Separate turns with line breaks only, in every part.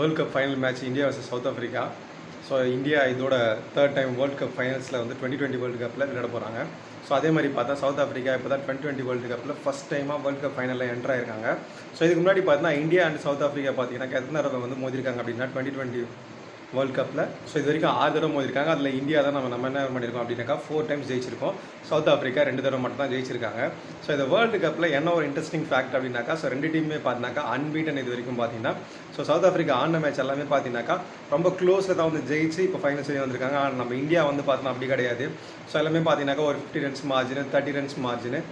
World cup final match India vs south Africa. So India இதோட third time world cup ஃபைனல்ஸில் வந்து 2020 world கப்பில் விளையாட போகிறாங்க. ஸோ அதே மாதிரி பார்த்தா சவுத் ஆஃப்ரிக்கா இப்போ தான் 2020 வேர்ல்டு கப்பில் ஃபஸ்ட் டைமாக வேர்ல்ட் கப் ஃபைனலில் என்ட்ரு ஆயிருக்காங்க. ஸோ இதுக்கு முன்னாடி பார்த்தீங்கன்னா இந்தியா அண்ட் சவுத் ஆஃப்ரிக்கா பார்த்தீங்கன்னா எத்தனை தடவை வந்து மோதிருக்காங்க அப்படின்னா 2020 வேர்ல்ட் கப்பில். ஸோ இது வரைக்கும் 6 தடவை மோதிருக்காங்க. அதில் இந்தியா தான் நம்ம என்ன பண்ணியிருக்கோம் அப்படின்னாக்கா 4 டைம்ஸ் ஜெயிச்சிருக்கோம். சவுத் ஆஃப்ரிக்கா 2 தடவை மட்டும் தான் ஜெயிச்சிருக்காங்க. ஸோ இந்த வேர்ல்டு கப்பில் என்ன ஒரு இன்ட்ரெஸ்டிங் ஃபேக்ட் அப்படின்னாக்கா, ஸோ 2 டீமுமே பார்த்தினாக்கா அன்பீட்டன் இது வரைக்கும் பார்த்தீங்கன்னா. ஸோ சவுத் ஆஃப்ரிக்கா ஆடின மேட்ச் எல்லாமே பார்த்தீங்கன்னாக்கா ரொம்ப க்ளோஸில் தான் வந்து ஜெயிச்சு இப்போ ஃபைனல்ஸ் வரையும் வந்திருக்காங்க. ஆனால் நம்ம இந்தியா வந்து பார்த்தோன்னா அப்படி கிடையாது. ஸோ எல்லாமே பார்த்தீங்கன்னாக்கா ஒரு 50 ரன்ஸ் மார்ஜின், 30 ரன்ஸ் மார்ஜின்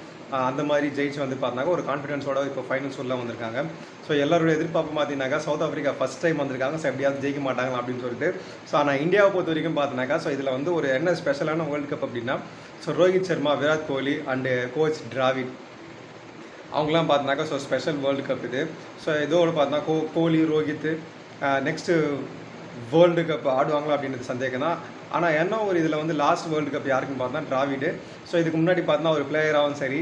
அந்த மாதிரி ஜெயிச்சு வந்து பார்த்தாங்க ஒரு கான்ஃபிடன்ஸோட இப்போ ஃபைனல்ஸ் உள்ள வந்திருக்காங்க. ஸோ எல்லாரோட எதிர்பார்ப்பு பார்த்தீங்கன்னாக்கா சவுத் ஆஃப்ரிக்கா ஃபஸ்ட் டைம் வந்திருக்காங்க. ஸோ எப்படியாவது ஜெயிக்க மாட்டாங்களா அப்படின்னு சொல்லிட்டு. ஸோ ஆனால் இந்தியாவை பொறுத்த வரைக்கும் பார்த்தினாக்கா, ஸோ இதில் வந்து ஒரு என்ன ஸ்பெஷலான வேர்ல்டு கப் அப்படின்னா, so Rohit Sharma, Virat Kohli and coach Dravid அவங்களாம் பார்த்தினாக்கா ஸோ ஸ்பெஷல் வேர்ல்டு கப் இது. ஸோ இதோடு பார்த்தா கோலி, ரோஹித் நெக்ஸ்ட்டு வேர்ல்டு கப் ஆடுவாங்களா அப்படின்றது சந்தேகம் தான். ஆனால் என்ன ஒரு இதில் வந்து லாஸ்ட் வேர்ல்டு கப் யாருக்குன்னு பார்த்தா டிராவிடு. ஸோ இதுக்கு முன்னாடி பார்த்தா ஒரு பிளேயராகவும் சரி,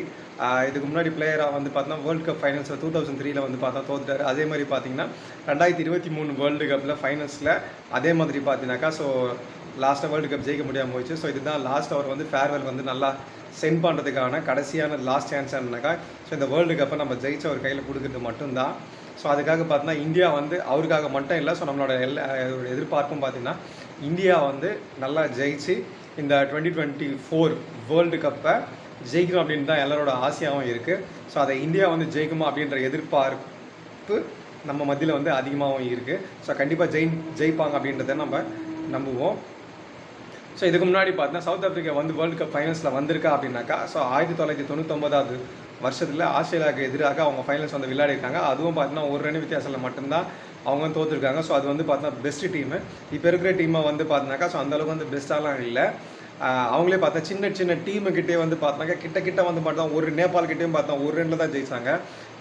இதுக்கு முன்னாடி பிளேயராக வந்து பார்த்தா வேர்ல்டு கப் ஃபைனல்ஸில் 2003 வந்து பார்த்தா தோத்துட்டார். அதே மாதிரி பார்த்தீங்கன்னா 2023 வேர்ல்டு கப்பில் ஃபைனல்ஸில் அதே மாதிரி பார்த்தீங்கன்னாக்கா ஸோ லாஸ்ட்டாக வேர்ல்டு கப் ஜெயிக்க முடியாமல் போயிடுச்சு. ஸோ இதுதான் லாஸ்ட் அவர் வந்து ஃபேர்வெல் வந்து நல்லா சென்ட் பண்ணுறதுக்கான கடைசியான லாஸ்ட் சான்ஸ் என்னன்னாக்கா, ஸோ இந்த வேர்ல்டு கப்பை நம்ம ஜெயிச்ச ஒரு கையில் கொடுக்குறது மட்டும்தான். ஸோ அதுக்காக பார்த்தீங்கன்னா இந்தியா வந்து அவருக்காக மட்டும் இல்லை, ஸோ நம்மளோட எதிர்பார்ப்பும் பார்த்திங்கன்னா இந்தியா வந்து நல்லா ஜெயிச்சு இந்த 2024 வேர்ல்டு கப்பை ஜெயிக்கணும் அப்படின்னு தான் எல்லாரோட ஆசையாகவும் இருக்குது. ஸோ அதை இந்தியா வந்து ஜெயிக்குமா அப்படின்ற எதிர்பார்ப்பு நம்ம மத்தியில் வந்து அதிகமாகவும் இருக்குது. ஸோ கண்டிப்பாக ஜெயிப்பாங்க அப்படின்றத நம்ம நம்புவோம். ஸோ இதுக்கு முன்னாடி பார்த்தீங்கன்னா சவுத் ஆஃப்ரிக்கா வந்து வேர்ல்டு கப் ஃபைனல்ஸில் வந்திருக்கா அப்படின்னாக்கா, ஸோ 1999 வருஷத்தில் ஆஸ்திரேலியாவுக்கு எதிராக அவங்க ஃபைனல்ஸ் வந்து விளையாடிருக்காங்க. அதுவும் பார்த்தீங்கன்னா ஒரு ரன் வித்தியாசத்தில் மட்டும்தான் அவங்க வந்து தோற்றுருக்காங்க. ஸோ அது வந்து பார்த்தீங்கன்னா பெஸ்ட்டு டீமு. இப்போ இருக்கிற டீமை வந்து பார்த்தினாக்கா ஸோ அந்தளவுக்கு வந்து பெஸ்ட்டாலாம் இல்லை. அவங்களே பார்த்தா சின்ன டீமுக்கிட்டே வந்து பார்த்தாங்க கிட்ட வந்து பார்த்தா ஒரு நேபாள் கிட்டேயும் பார்த்தா ஒரு ரனில் தான் ஜெயிச்சாங்க.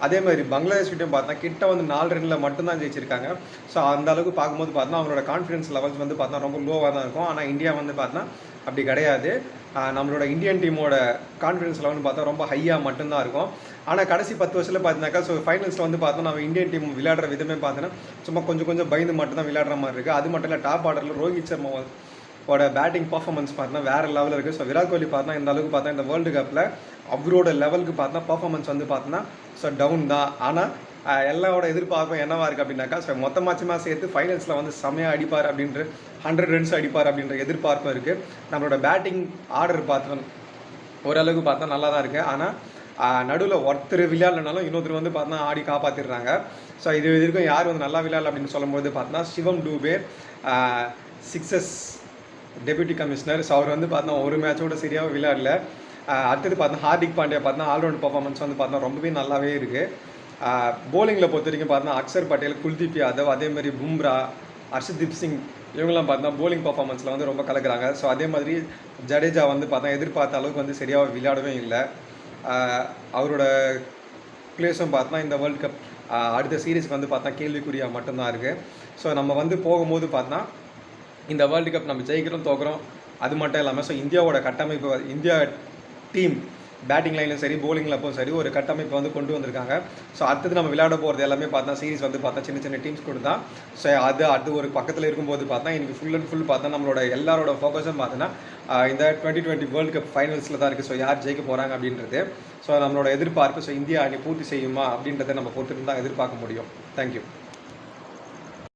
அதே மாதிரி பங்களாதேஷ் கிட்டேயும் பார்த்தா கிட்ட வந்து 4 ரனில் மட்டும்தான் ஜெயிச்சிருக்காங்க. ஸோ அந்த அளவுக்கு பார்க்கும்போது பார்த்தா அவங்களோட கான்ஃபிடன்ஸ் லெவல்ஸ் வந்து பார்த்தா ரொம்ப லோவாக தான் இருக்கும். ஆனால் இந்தியா வந்து பார்த்தா அப்படி கிடையாது. நம்மளோட இந்தியன் டீமோட கான்ஃபிடன்ஸ் லெவல்னு பார்த்தா ரொம்ப ஹையாக மட்டும்தான் இருக்கும். ஆனால் கடைசி 10 வருஷத்தில் பார்த்தீங்கன்னாக்கா ஸோ ஃபைனல்ஸில் வந்து பார்த்தோன்னா நம்ம இந்தியன் டீம் விளையாடுற விதமே பார்த்தீங்கன்னா சும்மா கொஞ்சம் பயந்து மட்டும் தான் விளையாடுற மாதிரி இருக்குது. அது மட்டும் இல்லை, டாப் ஆர்டரில் ரோஹித் சர்மாவோட பேட்டிங் பர்ஃபார்மன்ஸ் பார்த்தீங்கன்னா வேறு லெவலில் இருக்குது. ஸோ விராட் கோலி பார்த்தா இந்த அளவுக்கு பார்த்தா இந்த வேர்ல்டு கப்பில் அவரோட லெவலுக்கு பார்த்தா பர்ஃபார்மன்ஸ் வந்து பார்த்தோன்னா ஸோ டவுன் தான். ஆனால் எல்லாரோட எதிர்பார்ப்பும் என்னவாக இருக்குது அப்படின்னாக்கா, ஸோ மொத்தமாக சேர்த்து ஃபைனல்ஸில் வந்து செம்மையாக அடிப்பார் அப்படின்ற 100 ரன்ஸ் அடிப்பார் அப்படின்ற எதிர்பார்ப்பும் இருக்குது. நம்மளோட பேட்டிங் ஆர்டர் பார்த்தோம் ஓரளவுக்கு பார்த்தா நல்லா தான் இருக்குது. ஆனால் நடுவில் ஒருத்தர் விளையாடலனாலும் இன்னொருத்தர் வந்து பார்த்தா ஆடி காப்பாற்றிடுறாங்க. ஸோ இது வரைக்கும் யார் வந்து நல்லா விளையாடல அப்படின்னு சொல்லும்போது பார்த்தா சிவம் டூபே 6 டெப்யூட்டி கமிஷனர். ஸோ அவர் வந்து பார்த்தா ஒரு மேட்சோட சரியாக விளையாடல. அடுத்தது பார்த்தா ஹார்திக் பாண்டியா பார்த்தா ஆல்ரவுண்ட் பர்ஃபார்மன்ஸ் வந்து பார்த்தா ரொம்பவே நல்லாவே இருக்குது. போலிங்கில் பொறுத்த வரைக்கும் பார்த்தா அக்ஷர் பட்டேல், குல்தீப் யாதவ், அதேமாதிரி பும்ரா, ஹர்ஷதீப் சிங் இவங்கெல்லாம் பார்த்தா போலிங் பர்ஃபார்மன்ஸில் வந்து ரொம்ப கலக்குறாங்க. ஸோ அதே மாதிரி ஜடேஜா வந்து பார்த்தா எதிர்பார்த்த அளவுக்கு வந்து சரியாக விளையாடவே இல்லை. அவரோட பிளேஸும் பார்த்தா இந்த வேர்ல்டு கப் அடுத்த சீரீஸ்க்கு வந்து பார்த்தா கேள்விக்குறியாக மட்டும்தான் இருக்குது. ஸோ நம்ம வந்து போகும்போது பார்த்தா இந்த வேர்ல்டு கப் நம்ம ஜெயிக்கிறோம் தோக்குறோம் அது மட்டும் இல்லாமல் ஸோ இந்தியாவோட கட்டமைப்பு, இந்தியா டீம் பேட்டிங் லைன்லையும் சரி போலிங்கில் அப்பவும் சரி ஒரு கட்டமைப்பை வந்து கொண்டு வந்திருக்காங்க. ஸோ அடுத்தது நம்ம விளையாட போகிறது எல்லாமே பார்த்தா சீரிஸ் வந்து பார்த்தா சின்ன டீம்ஸ் கூட தான். ஸோ அது ஒரு பக்கத்தில் இருக்கும்போது பார்த்தா இன்றைக்கி ஃபுல் அண்ட் ஃபுல் பார்த்தா நம்மளோட எல்லாரோட ஃபோக்கஸும் பார்த்தோன்னா இந்த 2020 வேர்ல்டு கப் ஃபைனல்ஸில் தான் இருக்குது. ஸோ யார் ஜெயிக்க போகிறாங்க அப்படின்றது ஸோ நம்மளோட எதிர்பார்ப்பு ஸோ இந்தியா அணி பூர்த்தி செய்யுமா அப்படின்றத நம்ம பொறுத்து தான் எதிர்பார்க்க முடியும். தேங்க்யூ.